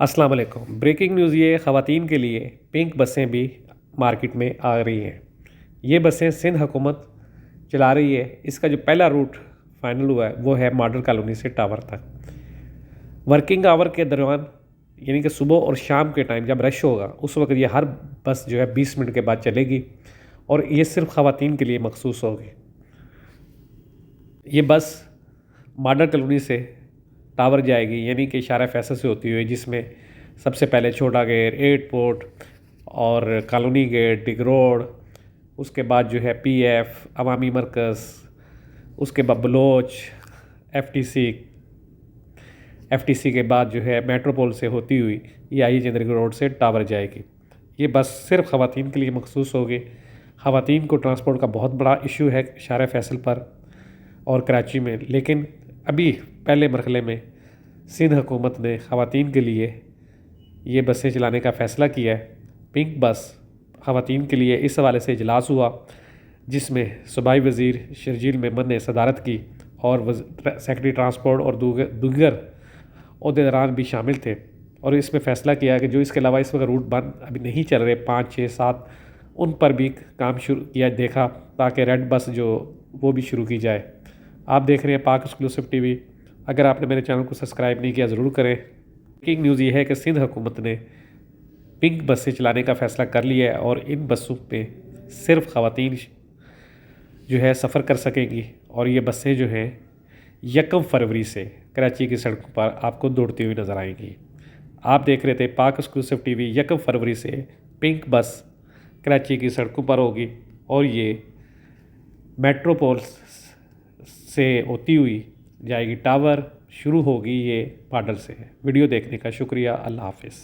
अस्सलाम वालेकुम। Breaking news ये ख़वातीन के लिए पिंक बसें भी मार्केट में आ रही हैं। ये बसें सिंध हुकूमत चला रही है। इसका जो पहला रूट फाइनल हुआ है वो है मॉडल कॉलोनी से टावर तक। वर्किंग आवर के दौरान यानी कि सुबह और शाम के टाइम जब रश होगा उस वक्त ये हर बस जो है 20 मिनट के बाद चलेगी और ये सिर्फ ख़वातीन के लिए मखसूस होगी। ये बस मॉडल कॉलोनी से टावर जाएगी यानी कि इशारा फैसल से होती हुई, जिसमें सबसे पहले छोटा गेट, एयरपोर्ट और कॉलोनी गेट, डिग रोड, उसके बाद जो है पीएफ, अवामी मरकज़, उसके बाद बलोच, एफटीसी, एफटीसी के बाद जो है मेट्रोपोल से होती हुई ये आई जिंदगी रोड से टावर जाएगी। ये बस सिर्फ ख़वातीन के लिए मखसूस होगी। ख़वातीन को ट्रांसपोर्ट का बहुत बड़ा इशू है इशारा फैसल पर और कराची में, लेकिन अभी पहले मरहले में सिंध हुकूमत ने ख़वातीन के लिए ये बसें चलाने का फ़ैसला किया है। पिंक बस ख़वातीन के लिए इस हवाले से इजलास हुआ जिसमें सूबाई वज़ीर शर्जील मेमन ने सदारत की और सेक्रेटरी ट्रांसपोर्ट और दीगर अहदेदारान भी शामिल थे और इसमें फ़ैसला किया कि जो इसके अलावा इस वक्त रूट बंद अभी नहीं चल रहे 5, 6, 7 उन पर भी काम शुरू किया देखा ताकि रेड बस जो वो भी शुरू की जाए। आप देख रहे हैं पाक एक्सक्लूसिव टीवी। अगर आपने मेरे चैनल को सब्सक्राइब नहीं किया ज़रूर करें। ब्रेकिंग न्यूज़ ये है कि सिंध हुकूमत ने पिंक बसें चलाने का फ़ैसला कर लिया है और इन बसों पे सिर्फ ख़वातीन जो है सफ़र कर सकेंगी और ये बसें जो हैं 1 फरवरी से कराची की सड़कों पर आपको दौड़ती हुई नज़र आएंगी। आप देख रहे थे पाक एक्सक्लूसिव टीवी। 1 फरवरी से पिंक बस कराची की सड़कों पर होगी और ये मेट्रोपोल से होती हुई जाएगी टावर, शुरू होगी ये मॉडल से। वीडियो देखने का शुक्रिया। अल्लाह हाफिज़।